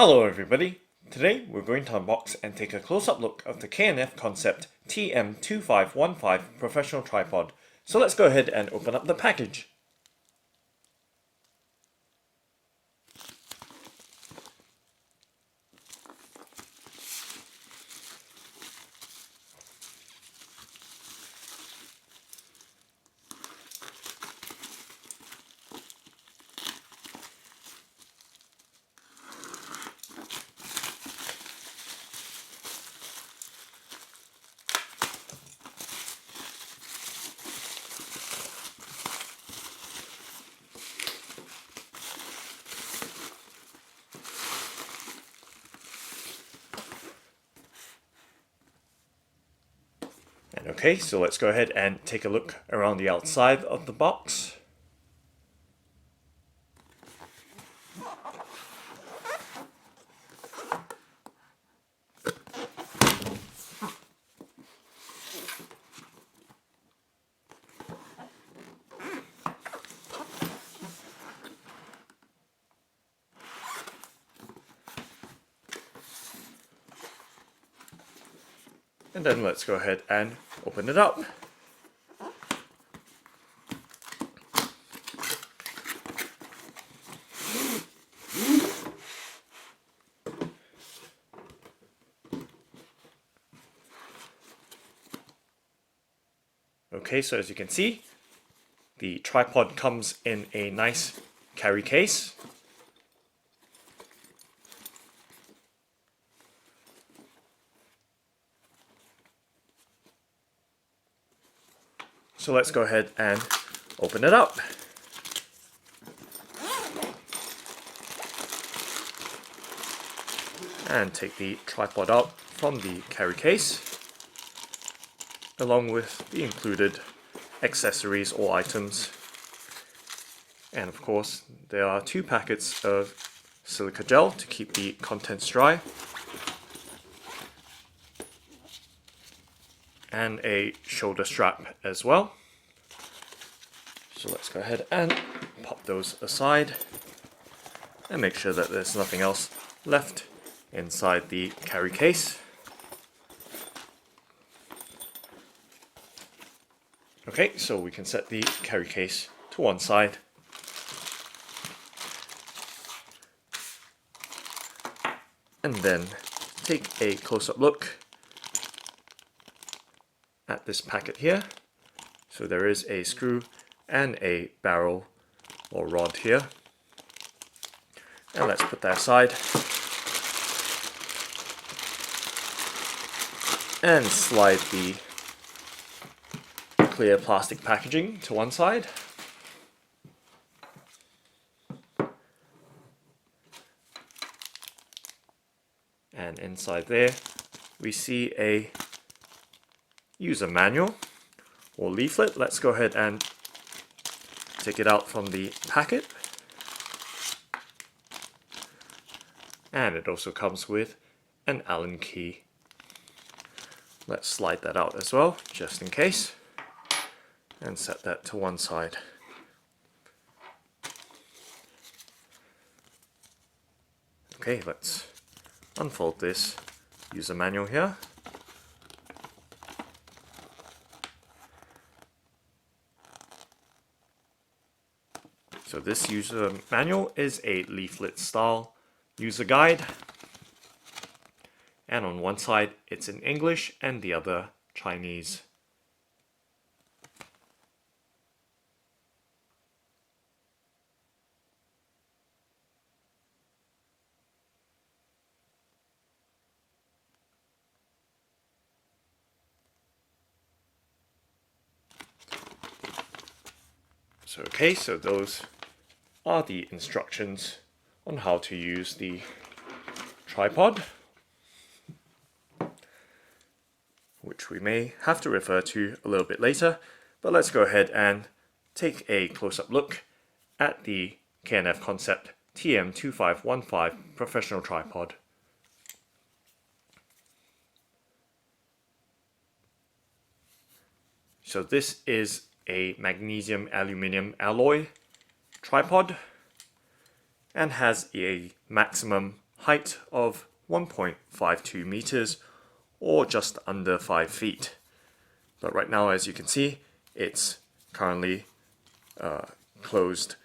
Hello everybody! Today we're going to unbox and take a close-up look of the K&F Concept TM2515 professional tripod. So let's go ahead and open up the package. Okay, so let's go ahead and take a look around the outside of the box. And then let's go ahead and open it up. Okay, so as you can see, the tripod comes in a nice carry case. So let's go ahead and open it up. And take the tripod out from the carry case, along with the included accessories or items. And of course, there are 2 packets of silica gel to keep the contents dry, and a shoulder strap as well. So let's go ahead and pop those aside and make sure that there's nothing else left inside the carry case. Okay, so we can set the carry case to one side. And then take a close-up look at this packet here. So there is a screw and a barrel or rod here. And let's put that aside. And slide the clear plastic packaging to one side. And inside there we see a user manual or leaflet. Let's go ahead and take it out from the packet. And it also comes with an Allen key. Let's slide that out as well, just in case, and set that to one side. Okay, let's unfold this user manual here. So this user manual is a leaflet style user guide, and on one side it's in English and the other Chinese. So those are the instructions on how to use the tripod, which we may have to refer to a little bit later, but let's go ahead and take a close-up look at the K&F Concept TM2515 professional tripod. So this is a magnesium aluminum alloy tripod and has a maximum height of 1.52 meters or just under 5 feet. But right now, as you can see, it's currently closed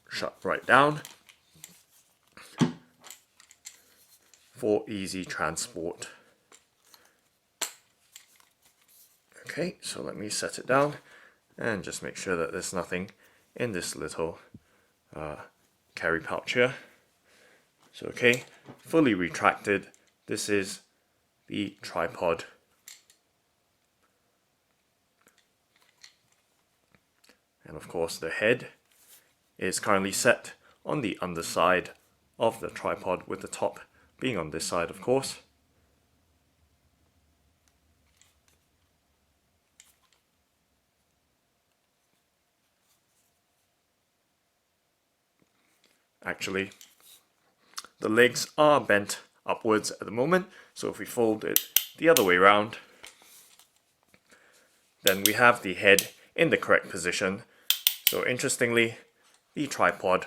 shut right down for easy transport. Okay, so let me set it down and just make sure that there's nothing in this little carry pouch here. So okay, fully retracted, this is the tripod. And of course the head is currently set on the underside of the tripod, with the top being on this side, of course. Actually, the legs are bent upwards at the moment, so if we fold it the other way around, then we have the head in the correct position. So interestingly, the tripod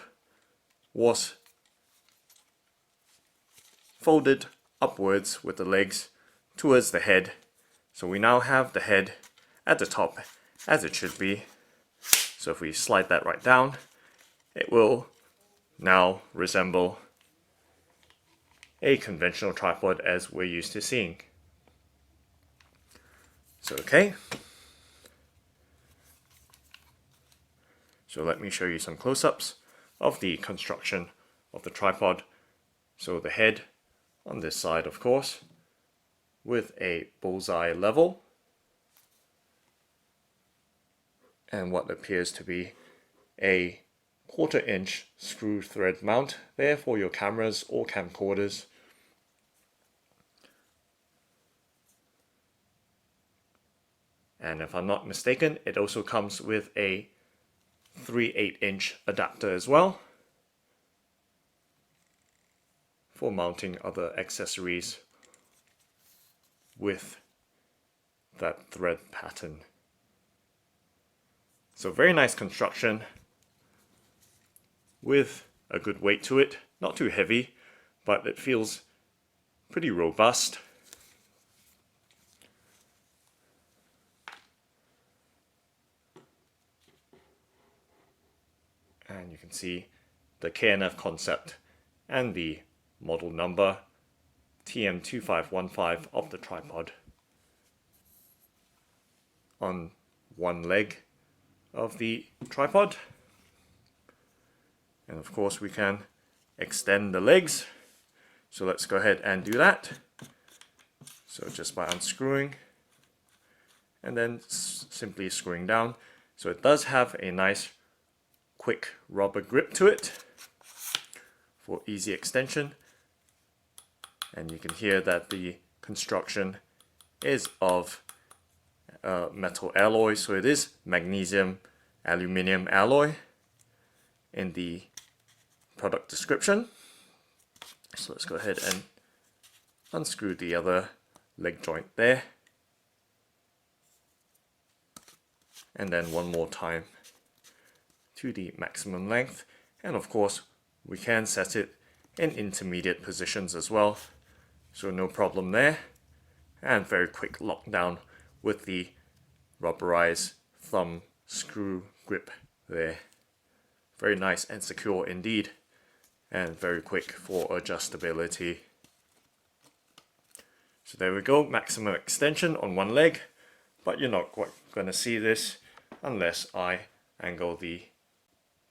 was folded upwards with the legs towards the head. So we now have the head at the top as it should be. So if we slide that right down, it will now resemble a conventional tripod as we're used to seeing. So okay. So let me show you some close-ups of the construction of the tripod. So the head on this side, of course, with a bullseye level and what appears to be a 1/4 inch screw thread mount there for your cameras or camcorders. And if I'm not mistaken, it also comes with a 3/8 inch adapter as well for mounting other accessories with that thread pattern. So very nice construction with a good weight to it, not too heavy, but it feels pretty robust. And you can see the KNF concept and the model number TM2515 of the tripod on one leg of the tripod. And of course we can extend the legs, so let's go ahead and do that. So just by unscrewing and then simply screwing down. So it does have a nice quick rubber grip to it for easy extension, and you can hear that the construction is of metal alloy, so it is magnesium aluminium alloy in the product description. So let's go ahead and unscrew the other leg joint there, and then one more time to the maximum length. And of course we can set it in intermediate positions as well, so no problem there. And very quick lockdown with the rubberized thumb screw grip there. Very nice and secure indeed, and very quick for adjustability. So there we go, maximum extension on one leg, but you're not quite going to see this unless I angle the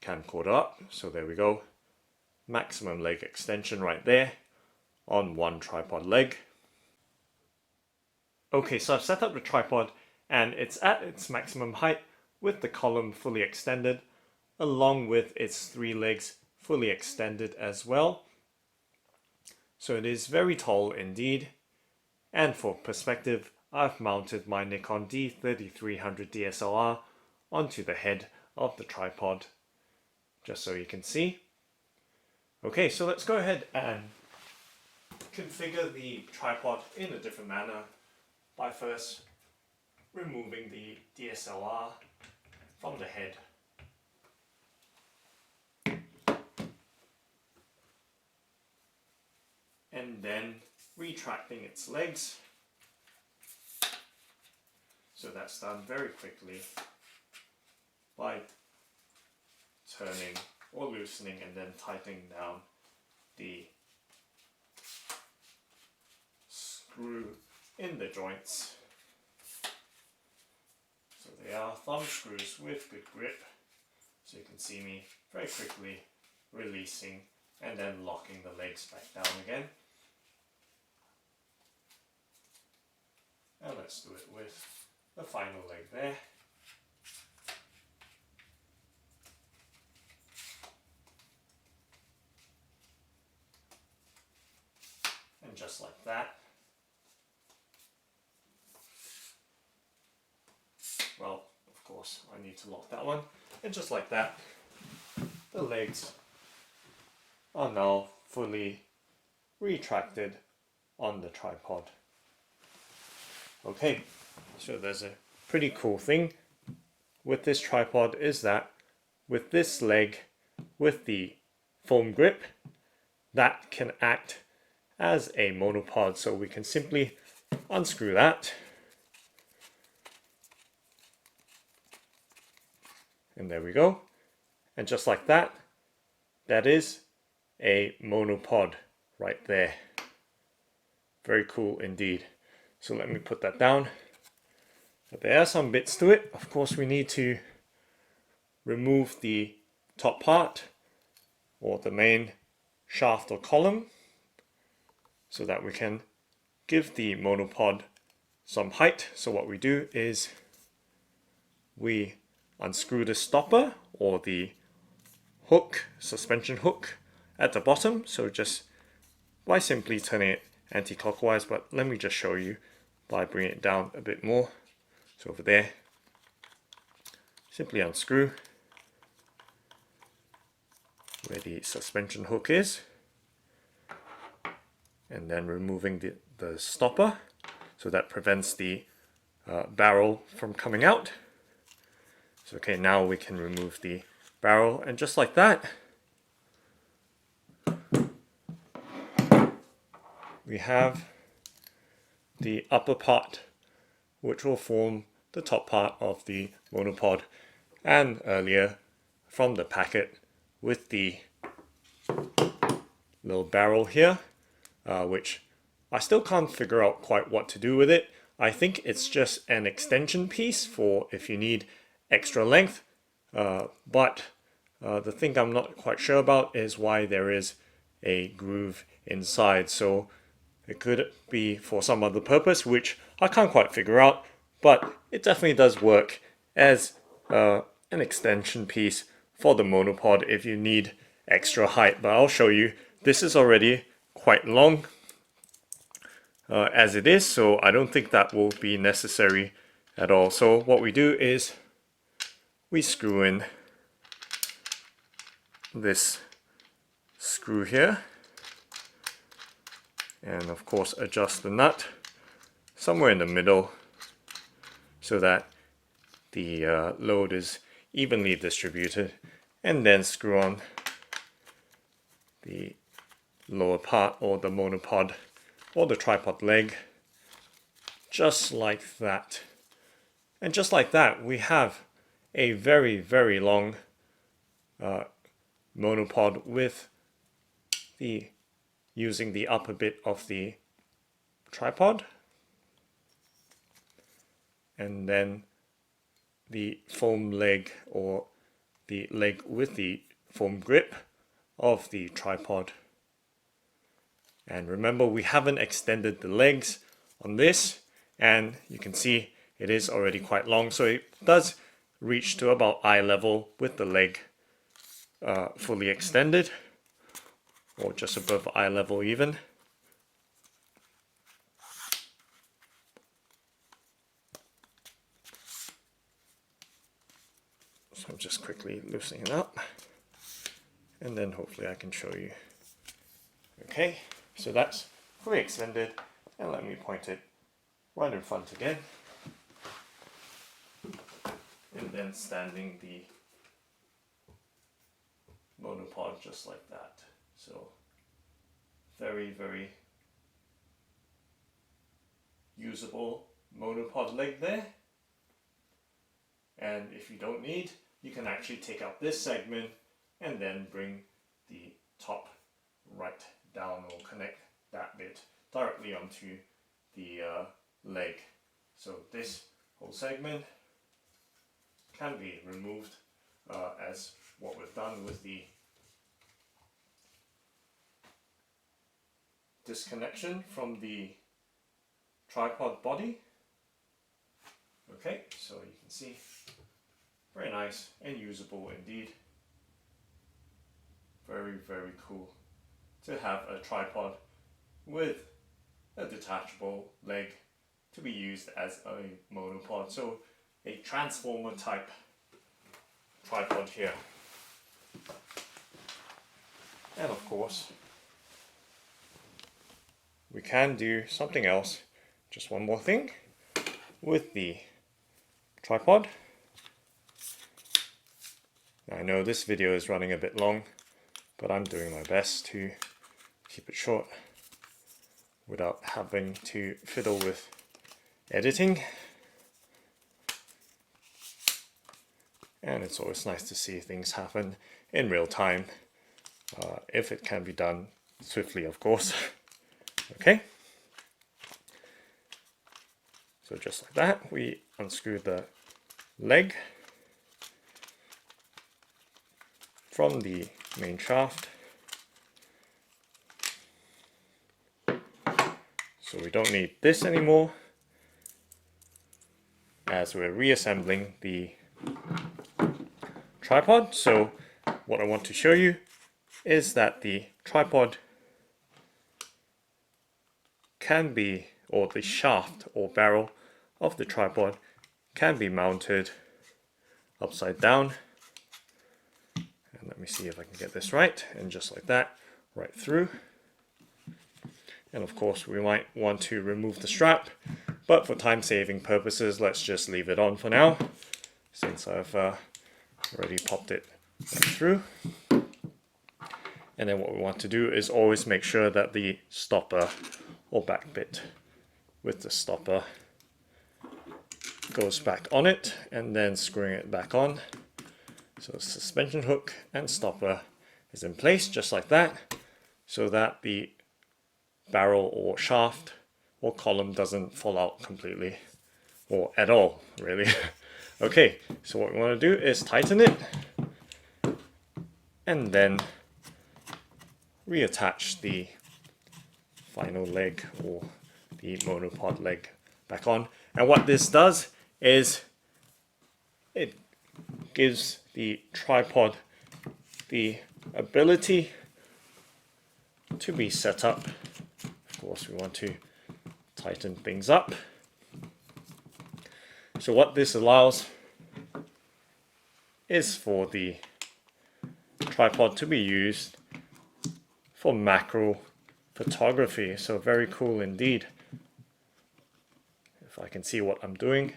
camcorder up. So there we go, maximum leg extension right there on one tripod leg. Okay, so I've set up the tripod and it's at its maximum height with the column fully extended, along with its 3 legs fully extended as well. So it is very tall indeed. And for perspective, I've mounted my Nikon D3300 DSLR onto the head of the tripod, just so you can see. Okay, so let's go ahead and configure the tripod in a different manner by first removing the DSLR from the head. and then retracting its legs. So that's done very quickly by turning or loosening and then tightening down the screw in the joints. So they are thumb screws with good grip. So you can see me very quickly releasing and then locking the legs back down again. And let's do it with the final leg there. And just like that. Well, of course, I need to lock that one. And just like that, the legs are now fully retracted on the tripod. Okay, so there's a pretty cool thing with this tripod is that with this leg, with the foam grip, that can act as a monopod. So we can simply unscrew that. And there we go. And just like that, that is a monopod right there. Very cool indeed. So let me put that down. But there are some bits to it. Of course, we need to remove the top part or the main shaft or column so that we can give the monopod some height. So what we do is we unscrew the stopper or the hook, suspension hook at the bottom. So just by simply turning it anti-clockwise, but let me just show you by bringing it down a bit more. So over there, simply unscrew where the suspension hook is, and then removing the stopper so that prevents the barrel from coming out. So okay, now we can remove the barrel, and just like that, we have the upper part, which will form the top part of the monopod, and earlier from the packet with the little barrel here, which I still can't figure out quite what to do with it. I think it's just an extension piece for if you need extra length, but the thing I'm not quite sure about is why there is a groove inside. So it could be for some other purpose, which I can't quite figure out, but it definitely does work as an extension piece for the monopod if you need extra height. But I'll show you, this is already quite long as it is, so I don't think that will be necessary at all. So what we do is we screw in this screw here, and of course adjust the nut somewhere in the middle so that the load is evenly distributed, and then screw on the lower part or the monopod or the tripod leg just like that. And just like that, we have a very, very long monopod with the using the upper bit of the tripod, and then the foam leg or the leg with the foam grip of the tripod. And remember, we haven't extended the legs on this, and you can see it is already quite long, so it does reach to about eye level with the leg fully extended, or just above eye level even. So I'm just quickly loosening it up, and then hopefully I can show you. Okay, so that's fully extended, and let me point it right in front again, and then standing the monopod just like that. So very, very usable monopod leg there. And if you don't need, you can actually take out this segment and then bring the top right down or connect that bit directly onto the leg. So this whole segment can be removed as what we've done with the disconnection from the tripod body. Okay, so you can see, very nice and usable indeed. Very, very cool to have a tripod with a detachable leg to be used as a monopod. So a transformer type tripod here. And of course, we can do something else, just one more thing with the tripod. Now, I know this video is running a bit long, but I'm doing my best to keep it short without having to fiddle with editing. And it's always nice to see things happen in real time, if it can be done swiftly, of course. Okay, so just like that, we unscrew the leg from the main shaft. So we don't need this anymore, as we're reassembling the tripod. So what I want to show you is that the tripod can be, or the shaft or barrel of the tripod can be mounted upside down. And let me see if I can get this right, and just like that, right through. And of course we might want to remove the strap, but for time saving purposes, let's just leave it on for now, since I've already popped it right through. And then what we want to do is always make sure that the stopper or back bit with the stopper goes back on it, and then screwing it back on. So suspension hook and stopper is in place just like that, so that the barrel or shaft or column doesn't fall out completely, or at all really. Okay, so what we want to do is tighten it and then reattach the final leg or the monopod leg back on. And what this does is it gives the tripod the ability to be set up. Of course, we want to tighten things up. So what this allows is for the tripod to be used for macro photography. So very cool indeed. If I can see what I'm doing,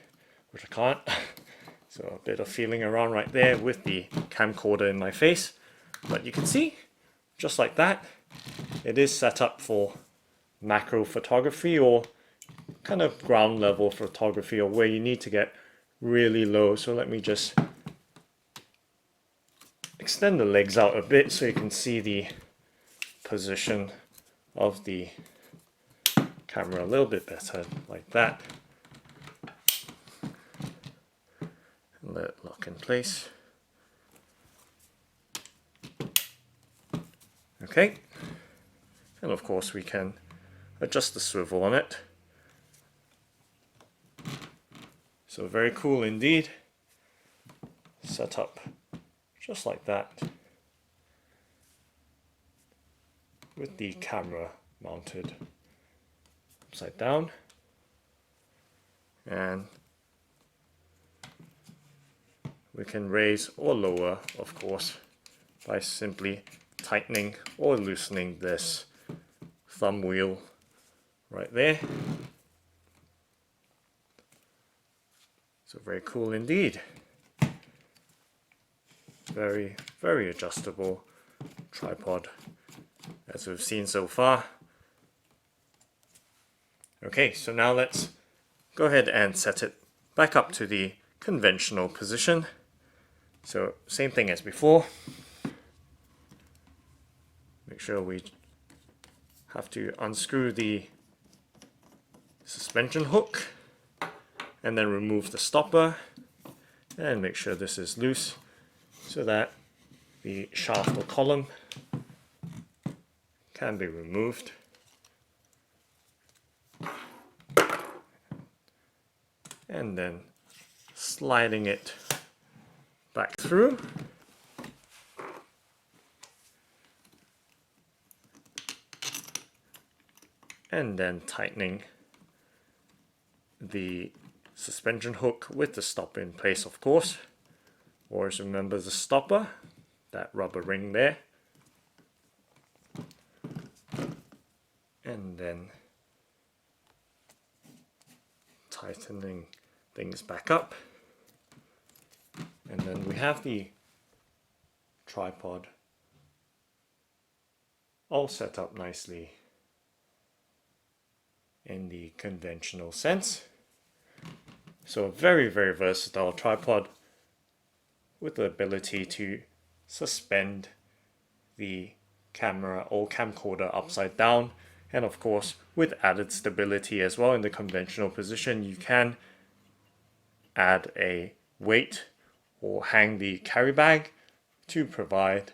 which I can't. So a bit of feeling around right there with the camcorder in my face. But you can see, just like that, it is set up for macro photography, or kind of ground level photography, or where you need to get really low. So let me just extend the legs out a bit so you can see the position of the camera a little bit better, like that. And let it lock in place. Okay, and of course we can adjust the swivel on it. So very cool indeed. Set up just like that, with the camera mounted upside down. And we can raise or lower, of course, by simply tightening or loosening this thumb wheel right there. So very cool indeed. Very, very adjustable tripod, as we've seen so far. Okay, so now let's go ahead and set it back up to the conventional position. So same thing as before. Make sure we have to unscrew the suspension hook and then remove the stopper and make sure this is loose so that the shaft or column can be removed. And then sliding it back through. And then tightening the suspension hook with the stopper in place, of course. Always remember the stopper, that rubber ring there. And then tightening things back up. And then we have the tripod all set up nicely in the conventional sense. So a very, very versatile tripod with the ability to suspend the camera or camcorder upside down, and of course with added stability as well. In the conventional position, you can add a weight or hang the carry bag to provide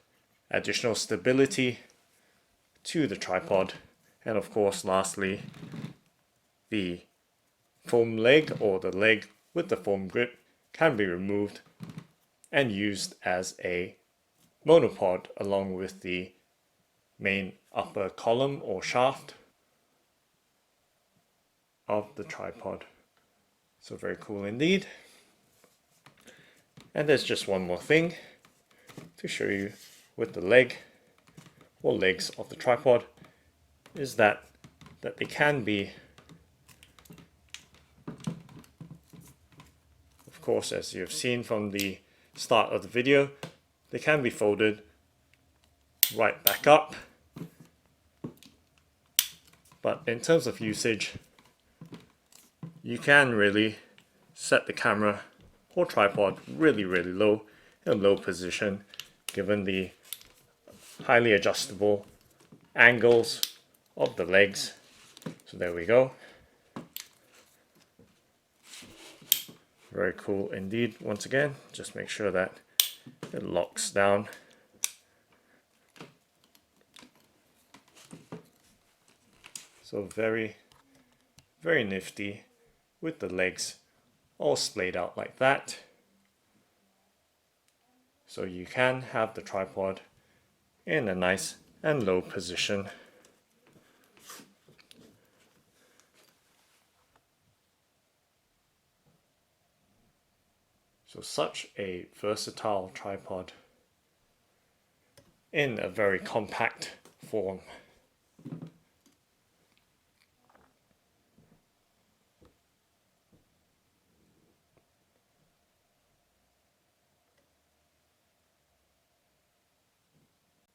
additional stability to the tripod. And of course, lastly, the foam leg or the leg with the foam grip can be removed and used as a monopod along with the main upper column or shaft of the tripod. So very cool indeed. And there's just one more thing to show you with the leg or legs of the tripod, is that they can be, of course, as you've seen from the start of the video, they can be folded right back up. But in terms of usage, you can really set the camera or tripod really low, in a low position, given the highly adjustable angles of the legs. So there we go. Very cool indeed. Once again, just make sure that it locks down. So very, very nifty with the legs all splayed out like that. So you can have the tripod in a nice and low position. So such a versatile tripod in a very compact form.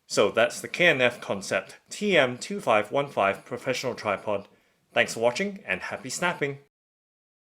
So that's the K&F Concept TM2515 professional tripod. Thanks for watching and happy snapping!